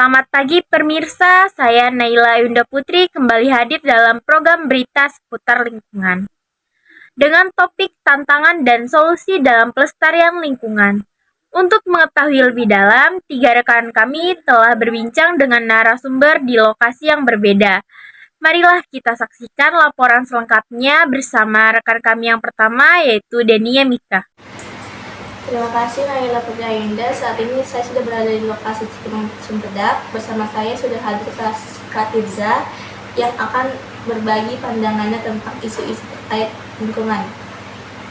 Selamat pagi pemirsa, saya Naila Yunda Putri kembali hadir dalam program berita seputar lingkungan. Dengan topik tantangan dan solusi dalam pelestarian lingkungan. Untuk mengetahui lebih dalam, 3 rekan kami telah berbincang dengan narasumber di lokasi yang berbeda. Marilah kita saksikan laporan selengkapnya bersama rekan kami yang pertama, yaitu Denia Mika. Terima kasih Naila Putri. Saat ini saya sudah berada di lokasi Cipinang Cempedak. Bersama saya sudah hadir Kak Tirza yang akan berbagi pandangannya tentang isu-isu terkait lingkungan.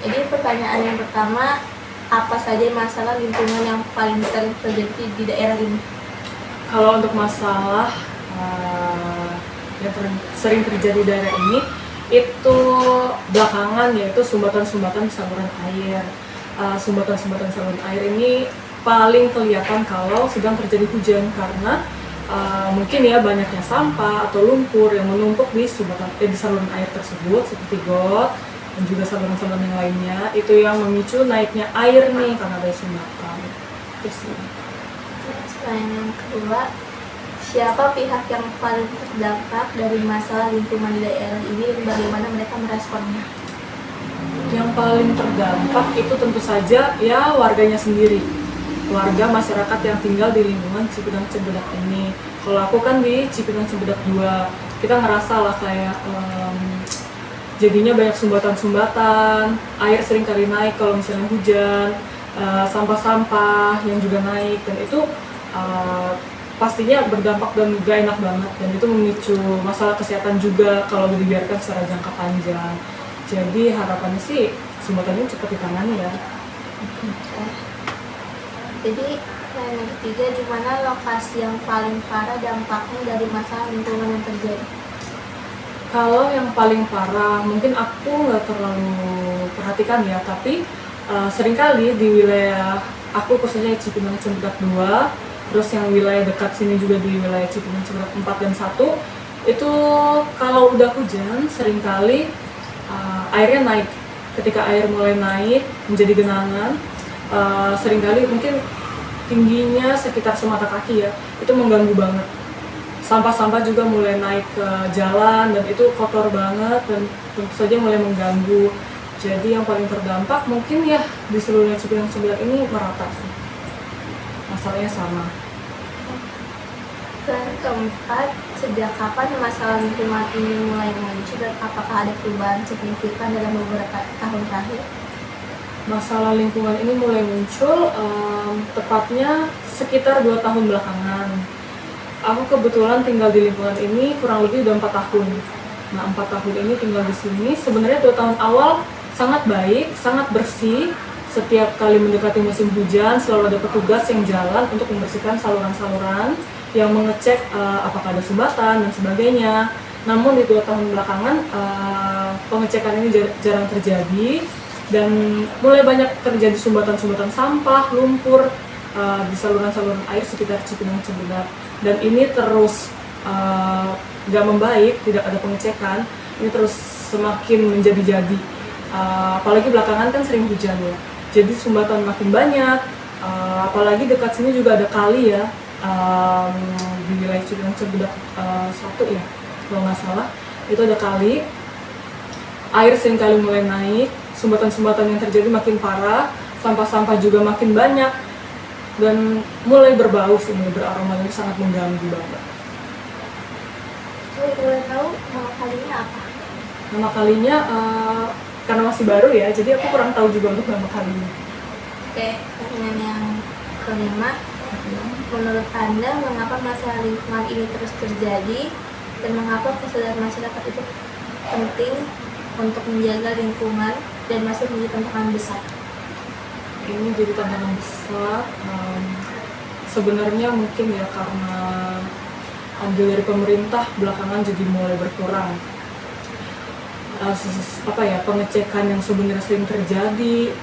Jadi pertanyaan yang pertama, apa saja masalah lingkungan yang paling sering terjadi di daerah ini? Kalau untuk masalah yang sering terjadi di daerah ini itu belakangan, yaitu sumbatan-sumbatan saluran air. Sumbatan-sumbatan saluran air ini paling kelihatan kalau sedang terjadi hujan karena mungkin ya banyaknya sampah atau lumpur yang menumpuk di saluran air tersebut seperti got dan juga saluran-saluran yang lainnya, itu yang memicu naiknya air nih karena ada sumbatan. Itu sih. Selain yang kedua, siapa pihak yang paling terdampak dari masalah lingkungan di daerah ini dan bagaimana mereka meresponnya? Yang paling terdampak itu tentu saja ya warganya sendiri, warga masyarakat yang tinggal di lingkungan Cipinang Cempedak ini. Kalau aku kan di Cipinang Cempedak 2, kita ngerasa lah kayak jadinya banyak sumbatan-sumbatan, air sering kali naik kalau misalnya hujan, sampah-sampah yang juga naik, dan itu pastinya berdampak dan gak enak banget, dan itu memicu masalah kesehatan juga kalau dibiarkan secara jangka panjang. Jadi harapannya sih sumbatan ini cepat ditangani ya. Jadi yang ketiga, di mana lokasi yang paling parah dampaknya dari masalah lingkungan yang terjadi? Kalau yang paling parah mungkin aku nggak terlalu perhatikan ya, tapi seringkali di wilayah aku khususnya Cipinang Cempedak 2, terus yang wilayah dekat sini juga di wilayah Cipinang Cempedak 4 dan 1, itu kalau udah hujan seringkali airnya naik. Ketika air mulai naik menjadi genangan, seringkali mungkin tingginya sekitar semata kaki ya, itu mengganggu banget. Sampah-sampah juga mulai naik ke jalan dan itu kotor banget dan tentu saja mulai mengganggu. Jadi yang paling terdampak mungkin ya di seluruh Cipinang Cempedak ini merata sih. Masalahnya sama. Dan keempat, sejak kapan masalah lingkungan ini mulai muncul dan apakah ada perubahan signifikan dalam beberapa tahun terakhir? Masalah lingkungan ini mulai muncul tepatnya sekitar 2 tahun belakangan. Aku kebetulan tinggal di lingkungan ini kurang lebih udah 4 tahun. Nah, 4 tahun ini tinggal di sini. Sebenarnya 2 tahun awal sangat baik, sangat bersih. Setiap kali mendekati musim hujan selalu ada petugas yang jalan untuk membersihkan saluran-saluran, yang mengecek apakah ada sumbatan dan sebagainya. Namun di 2 tahun belakangan pengecekan ini jarang terjadi dan mulai banyak terjadi sumbatan-sumbatan sampah, lumpur di saluran-saluran air sekitar Cipinang Cempedak, dan ini terus gak membaik, tidak ada pengecekan, ini terus semakin menjadi-jadi. Apalagi belakangan kan sering hujan ya, jadi sumbatan makin banyak, apalagi dekat sini juga ada kali ya, di wilayah Cipinang Cempedak 1 ya kalau nggak salah, itu ada kali, air seringkali mulai naik, sumbatan-sumbatan yang terjadi makin parah, sampah-sampah juga makin banyak dan mulai berbau sih, mulai beraroma, ini sangat mengganggu banget. Kalau boleh tahu nama kalinya apa? Nama kalinya karena masih baru ya, jadi aku kurang tahu juga untuk nama kalinya. Oke, pertanyaan yang kelima, menurut Anda mengapa masalah lingkungan ini terus terjadi dan mengapa kesadaran masyarakat itu penting untuk menjaga lingkungan dan masih menjadi tantangan besar? Ini jadi tantangan besar. Sebenarnya mungkin ya karena andil dari pemerintah belakangan jadi mulai berkurang. Pengecekan yang sebenarnya sering terjadi,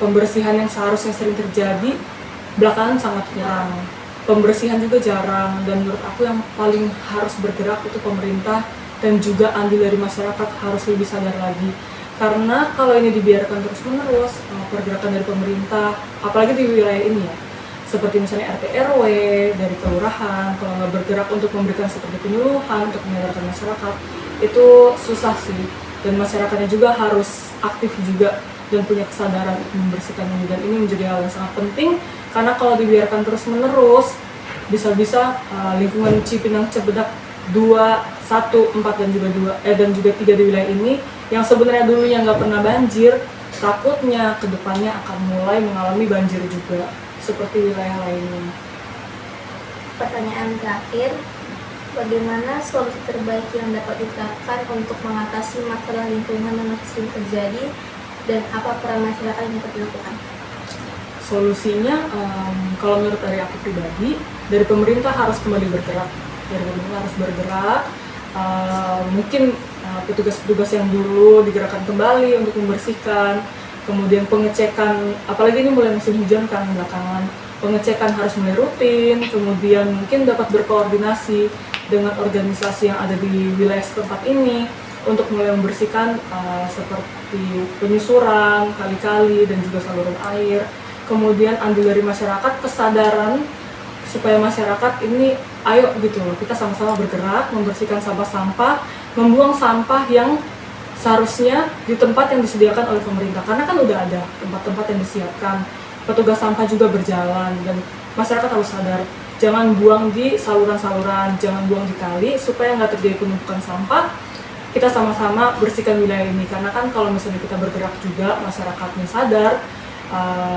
pembersihan yang seharusnya sering terjadi belakangan sangat kurang. Pembersihan juga jarang, dan menurut aku yang paling harus bergerak itu pemerintah dan juga andil dari masyarakat harus lebih sadar lagi. Karena kalau ini dibiarkan terus-menerus, pergerakan dari pemerintah, apalagi di wilayah ini ya, seperti misalnya RT RW, dari kelurahan. Kalau nggak bergerak untuk memberikan seperti penyuluhan, untuk menyadarkan masyarakat, itu susah sih. Dan masyarakatnya juga harus aktif juga dan punya kesadaran membersihkan ini. Dan ini menjadi hal yang sangat penting, karena kalau dibiarkan terus-menerus, bisa-bisa lingkungan Cipinang Cibadak 2, 1, 4 dan juga 3 di wilayah ini yang sebenarnya dulunya nggak pernah banjir, takutnya kedepannya akan mulai mengalami banjir juga seperti wilayah lainnya. Pertanyaan terakhir, bagaimana solusi terbaik yang dapat diterapkan untuk mengatasi masalah lingkungan yang masih sering terjadi dan apa peran masyarakat yang dapat dilakukan? Solusinya, kalau menurut dari aku pribadi, dari pemerintah harus kembali bergerak. Dari pemerintah harus bergerak, mungkin petugas-petugas yang dulu digerakkan kembali untuk membersihkan, kemudian pengecekan, apalagi ini mulai musim hujan kan belakangan, pengecekan harus mulai rutin, kemudian mungkin dapat berkoordinasi dengan organisasi yang ada di wilayah setempat ini untuk mulai membersihkan seperti penyusuran kali-kali dan juga saluran air. Kemudian ambil dari masyarakat kesadaran supaya masyarakat ini ayo gitu loh, kita sama-sama bergerak membersihkan sampah-sampah, membuang sampah yang seharusnya di tempat yang disediakan oleh pemerintah, karena kan udah ada tempat-tempat yang disiapkan, petugas sampah juga berjalan, dan masyarakat harus sadar jangan buang di saluran-saluran, jangan buang di kali supaya nggak terjadi penumpukan sampah. Kita sama-sama bersihkan wilayah ini, karena kan kalau misalnya kita bergerak juga, masyarakatnya sadar,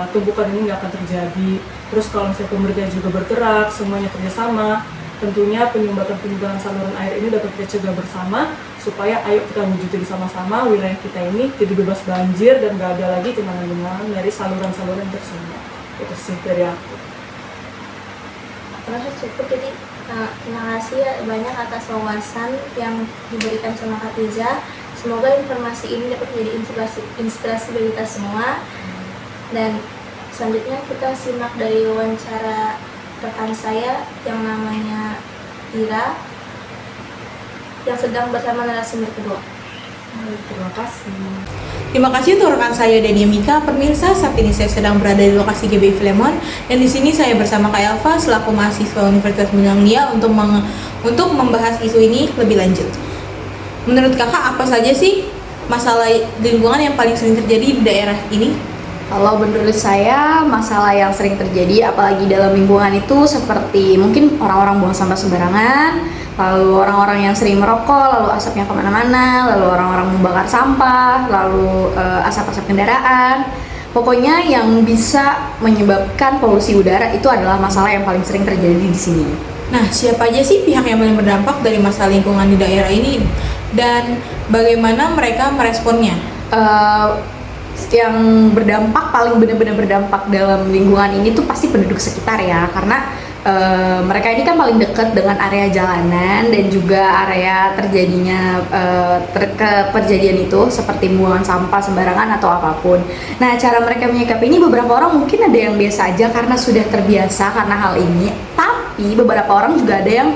tumpukan ini nggak akan terjadi. Terus kalau misalnya pemerintah juga bergerak, semuanya kerjasama, tentunya penyumbatan saluran air ini dapat kita cegah bersama, supaya ayo kita wujudin sama-sama wilayah kita ini jadi bebas banjir dan nggak ada lagi genangan-genangan dari saluran-saluran tersumbat. Itu sih dari aku. Terus cukup, jadi terima kasih banyak atas wawasan yang diberikan sama Kak Tiza. Semoga informasi ini dapat menjadi inspirasi bagi kita semua. Dan selanjutnya kita simak dari wawancara rekan saya yang namanya Ira yang sedang bersama narasumber kedua. Terima kasih. Terima kasih untuk rekan saya Dania Mika. Pemirsa, saat ini saya sedang berada di lokasi GBI Filemon dan di sini saya bersama Kak Elva selaku mahasiswa Universitas Bintang Mulia untuk membahas isu ini lebih lanjut. Menurut Kakak, apa saja sih masalah lingkungan yang paling sering terjadi di daerah ini? Kalau menurut saya, masalah yang sering terjadi apalagi dalam lingkungan itu seperti mungkin orang-orang buang sampah sembarangan, lalu orang-orang yang sering merokok, lalu asapnya kemana-mana, lalu orang-orang membakar sampah, lalu asap-asap kendaraan. Pokoknya yang bisa menyebabkan polusi udara itu adalah masalah yang paling sering terjadi di sini. Nah, siapa aja sih pihak yang paling berdampak dari masalah lingkungan di daerah ini dan bagaimana mereka meresponnya? Yang berdampak, paling benar-benar berdampak dalam lingkungan ini tuh pasti penduduk sekitar ya, karena mereka ini kan paling dekat dengan area jalanan dan juga area terjadinya perjadian itu seperti buangan sampah sembarangan atau apapun. Nah, cara mereka menyikapi ini, beberapa orang mungkin ada yang biasa aja karena sudah terbiasa karena hal ini, tapi beberapa orang juga ada yang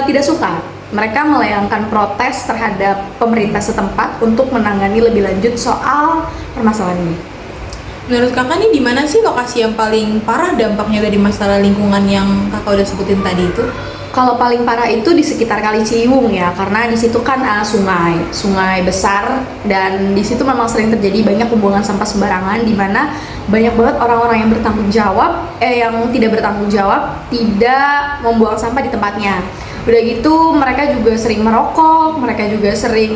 tidak suka. Mereka melayangkan protes terhadap pemerintah setempat untuk menangani lebih lanjut soal permasalahan ini. Menurut Kakak nih, di mana sih lokasi yang paling parah dampaknya dari masalah lingkungan yang Kakak udah sebutin tadi itu? Kalau paling parah itu di sekitar Kali Ciliwung ya, karena di situ kan sungai besar dan di situ memang sering terjadi banyak pembuangan sampah sembarangan, di mana banyak banget orang-orang yang tidak bertanggung jawab tidak membuang sampah di tempatnya. Udah gitu mereka juga sering merokok, mereka juga sering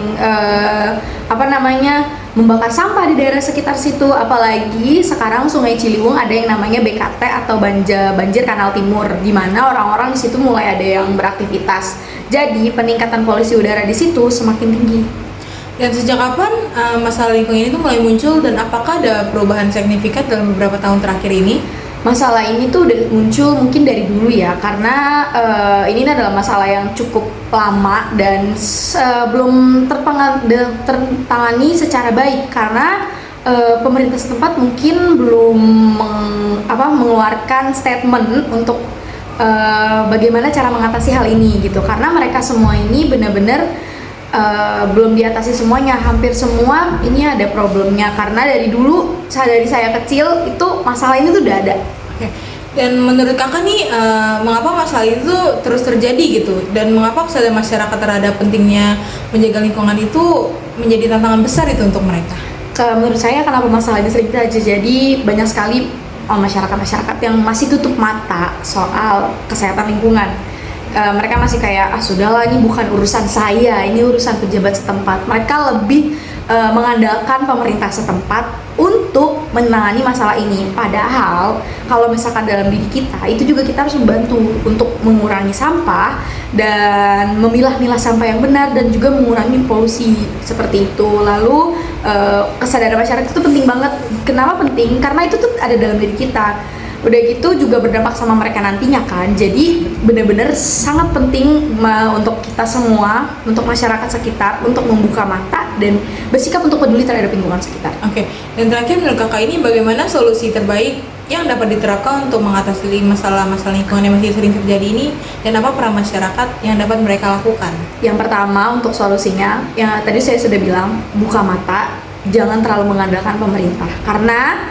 membakar sampah di daerah sekitar situ. Apalagi sekarang Sungai Ciliwung ada yang namanya BKT atau banjir kanal timur, di mana orang-orang di situ mulai ada yang beraktivitas. Jadi peningkatan polusi udara di situ semakin tinggi. Dan sejak kapan masalah lingkungan ini tuh mulai muncul dan apakah ada perubahan signifikan dalam beberapa tahun terakhir ini? Masalah ini tuh udah muncul mungkin dari dulu ya, karena ini adalah masalah yang cukup lama dan belum tertangani secara baik karena pemerintah setempat mungkin belum mengeluarkan statement untuk bagaimana cara mengatasi hal ini gitu, karena mereka semua ini benar-benar belum diatasi semuanya. Hampir semua ini ada problemnya karena dari dulu, dari saya kecil itu masalah ini tuh udah ada. Oke. Dan menurut kakak nih, mengapa masalah itu terus terjadi gitu? Dan mengapa kesadaran masyarakat terhadap pentingnya menjaga lingkungan itu menjadi tantangan besar itu untuk mereka? Menurut saya kenapa masalah ini sering terjadi, banyak sekali masyarakat-masyarakat yang masih tutup mata soal kesehatan lingkungan. Mereka masih kayak, sudahlah ini bukan urusan saya, ini urusan pejabat setempat. Mereka lebih mengandalkan pemerintah setempat untuk menangani masalah ini. Padahal kalau misalkan dalam diri kita, itu juga kita harus membantu untuk mengurangi sampah dan memilah-milah sampah yang benar dan juga mengurangi polusi seperti itu. Lalu kesadaran masyarakat itu penting banget. Kenapa penting? Karena itu tuh ada dalam diri kita. Udah gitu juga berdampak sama mereka nantinya kan. Jadi benar-benar sangat penting untuk kita semua, untuk masyarakat sekitar, untuk membuka mata dan bersikap untuk peduli terhadap lingkungan sekitar. Oke, dan terakhir menurut kakak ini bagaimana solusi terbaik yang dapat diterapkan untuk mengatasi masalah-masalah lingkungan yang masih sering terjadi ini, dan apa peran masyarakat yang dapat mereka lakukan? Yang pertama untuk solusinya, yang tadi saya sudah bilang, buka mata, jangan terlalu mengandalkan pemerintah. Karena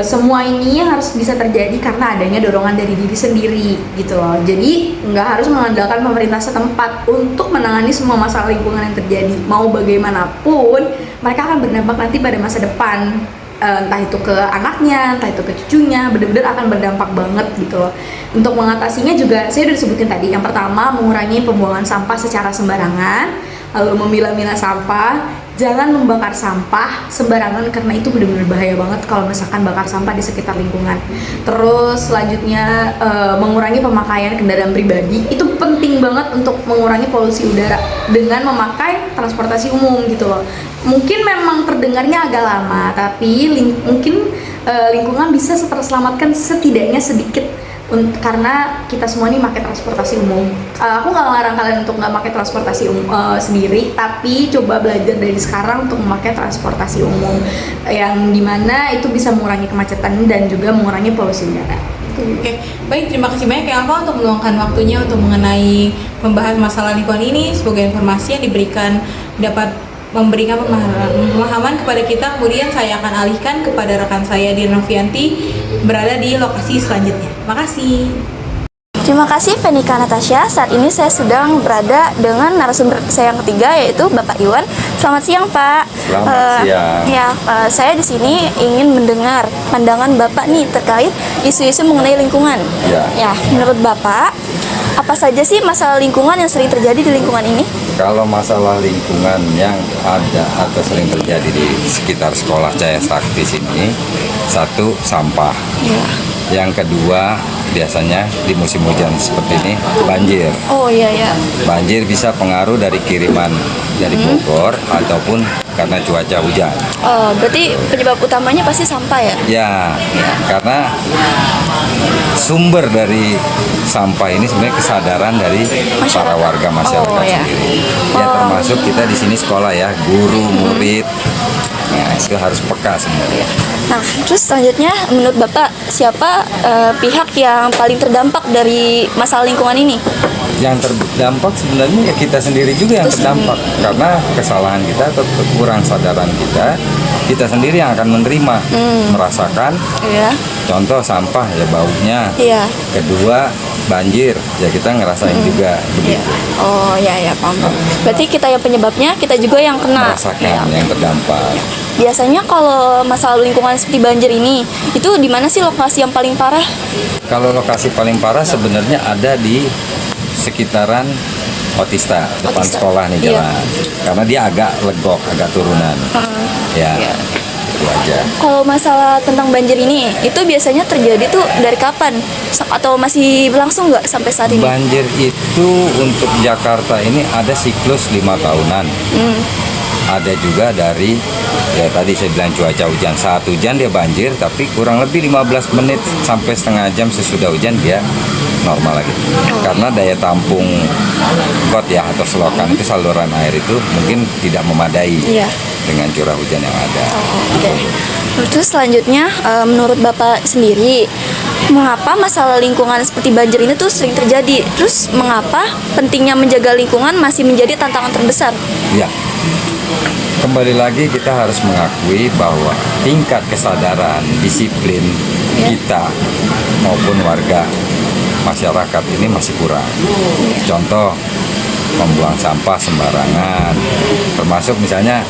semua ini harus bisa terjadi karena adanya dorongan dari diri sendiri gitu loh. Jadi nggak harus mengandalkan pemerintah setempat untuk menangani semua masalah lingkungan yang terjadi. Mau bagaimanapun, mereka akan berdampak nanti pada masa depan. Entah itu ke anaknya, entah itu ke cucunya, benar-benar akan berdampak banget gitu loh. Untuk mengatasinya juga saya udah disebutin tadi. Yang pertama, mengurangi pembuangan sampah secara sembarangan, lalu memilah-milah sampah. Jangan membakar sampah sembarangan karena itu benar-benar bahaya banget kalau misalkan bakar sampah di sekitar lingkungan. Terus selanjutnya mengurangi pemakaian kendaraan pribadi. Itu penting banget untuk mengurangi polusi udara dengan memakai transportasi umum gitu loh. Mungkin memang terdengarnya agak lama, tapi mungkin lingkungan bisa terselamatkan setidaknya sedikit karena kita semua ini pakai transportasi umum. Aku nggak ngelarang kalian untuk nggak pakai transportasi sendiri, tapi coba belajar dari sekarang untuk memakai transportasi umum yang dimana itu bisa mengurangi kemacetan dan juga mengurangi polusi udara. Oke, baik, terima kasih banyak ya Alfa untuk meluangkan waktunya untuk mengenai membahas masalah lingkungan ini. Semoga informasi yang diberikan dapat memberikan pemahaman kepada kita. Kemudian saya akan alihkan kepada rekan saya Dian Novianti berada di lokasi selanjutnya. Makasih. Terima kasih Venika Natasha. Saat ini saya sedang berada dengan narasumber saya yang ketiga, yaitu Bapak Iwan. Selamat siang, Pak. Selamat siang. Ya, saya di sini ingin mendengar pandangan Bapak nih terkait isu-isu mengenai lingkungan. Ya, menurut Bapak, apa saja sih masalah lingkungan yang sering terjadi di lingkungan ini? Kalau masalah lingkungan yang ada atau sering terjadi di sekitar sekolah Cahaya Sakti sini, satu, sampah. Yang kedua, biasanya di musim hujan seperti ini, banjir. Oh iya ya. Banjir bisa pengaruh dari kiriman dari Bogor ataupun karena cuaca hujan. Oh, berarti penyebab utamanya pasti sampah ya? Ya, karena sumber dari sampah ini sebenarnya kesadaran dari para warga masyarakat sendiri. Ya, termasuk kita di sini sekolah ya, guru, murid. Nah, itu harus peka sebenarnya. Nah, terus selanjutnya menurut Bapak siapa pihak yang paling terdampak dari masalah lingkungan ini? Yang terdampak sebenarnya ya kita sendiri juga yang terdampak karena kesalahan kita atau kekurang sadaran kita sendiri yang akan menerima, merasakan. Contoh sampah ya baunya. Kedua banjir ya kita ngerasain juga begitu. Oh ya paham. Berarti kita yang penyebabnya, kita juga yang kena. Merasakan yang terdampak. Biasanya kalau masalah lingkungan seperti banjir ini, itu di mana sih lokasi yang paling parah? Kalau lokasi paling parah sebenarnya ada di sekitaran Otista, depan sekolah nih jalan. Karena dia agak legok, agak turunan. Itu aja. Kalau masalah tentang banjir ini, itu biasanya terjadi tuh dari kapan? Atau masih berlangsung nggak sampai saat ini? Banjir itu untuk Jakarta ini ada siklus 5 tahunan. Ada juga dari ya tadi saya bilang cuaca hujan, saat hujan dia banjir, tapi kurang lebih 15 menit sampai setengah jam sesudah hujan dia normal lagi. Karena daya tampung got ya atau selokan itu, saluran air itu mungkin tidak memadai dengan curah hujan yang ada. Terus selanjutnya menurut Bapak sendiri, mengapa masalah lingkungan seperti banjir ini tuh sering terjadi? Terus mengapa pentingnya menjaga lingkungan masih menjadi tantangan terbesar? Ya, kembali lagi kita harus mengakui bahwa tingkat kesadaran disiplin kita maupun warga masyarakat ini masih kurang. Contoh, membuang sampah sembarangan, termasuk misalnya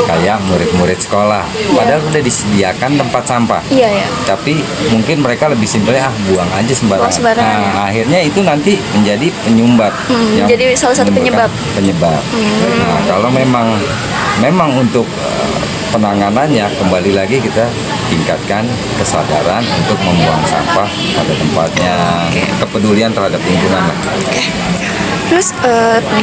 kayak murid-murid sekolah, padahal udah disediakan tempat sampah. Iya, ya. Tapi mungkin mereka lebih simpelnya buang aja sembarangan. Buang sembarangan, Nah, akhirnya itu nanti menjadi penyumbat. yang jadi salah satu menimbulkan penyebab. Nah, kalau memang untuk penanganannya kembali lagi kita tingkatkan kesadaran untuk membuang sampah pada tempatnya, kepedulian terhadap lingkungan lah. Terus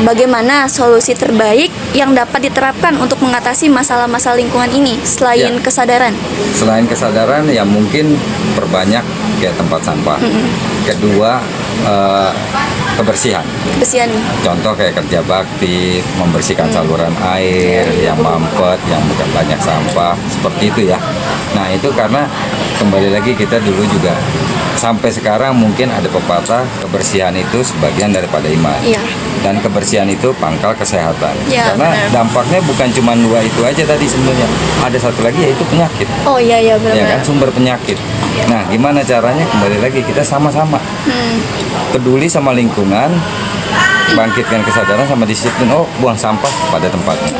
bagaimana solusi terbaik yang dapat diterapkan untuk mengatasi masalah-masalah lingkungan ini selain Ya. kesadaran? Selain kesadaran ya mungkin perbanyak kayak tempat sampah. Kedua, kebersihan. Kebersihan. Contoh kayak kerja bakti, membersihkan saluran air yang mampet, yang bukan banyak sampah, seperti itu ya. Nah itu karena kembali lagi kita dulu juga sampai sekarang mungkin ada pepatah kebersihan itu sebagian daripada iman. Iya. Dan kebersihan itu pangkal kesehatan. Ya, Karena benar. dampaknya bukan cuma dua itu aja tadi sebenarnya. Ada satu lagi yaitu penyakit. Oh iya Ya benar-benar. kan, sumber penyakit. Nah, gimana caranya? Kembali lagi kita sama-sama peduli sama lingkungan, bangkitkan kesadaran sama disiplin. Oh, buang sampah pada tempatnya.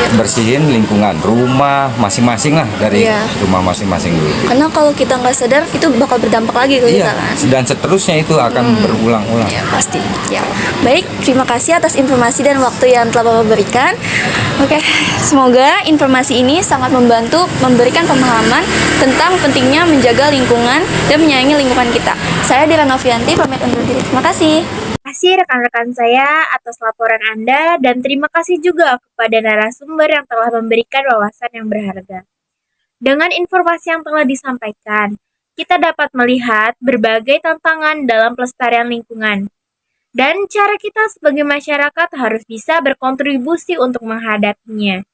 Bersihin lingkungan rumah masing-masing lah, dari Iya. rumah masing-masing dulu. Karena kalau kita nggak sadar itu bakal berdampak lagi ke Iya, kita kan. dan seterusnya itu akan berulang-ulang. Ya pasti. Ya. Baik, terima kasih atas informasi dan waktu yang telah Bapak berikan. Oke, semoga informasi ini sangat membantu memberikan pemahaman tentang pentingnya menjaga lingkungan dan menyayangi lingkungan kita. Saya Dira Novianti, pamit undur diri. Terima kasih. Terima kasih rekan-rekan saya atas laporan Anda dan terima kasih juga kepada narasumber yang telah memberikan wawasan yang berharga. Dengan informasi yang telah disampaikan, kita dapat melihat berbagai tantangan dalam pelestarian lingkungan. Dan cara kita sebagai masyarakat harus bisa berkontribusi untuk menghadapinya.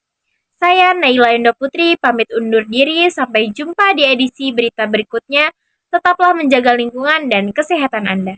Saya Naila Yunda Putri pamit undur diri, sampai jumpa di edisi berita berikutnya. Tetaplah menjaga lingkungan dan kesehatan Anda.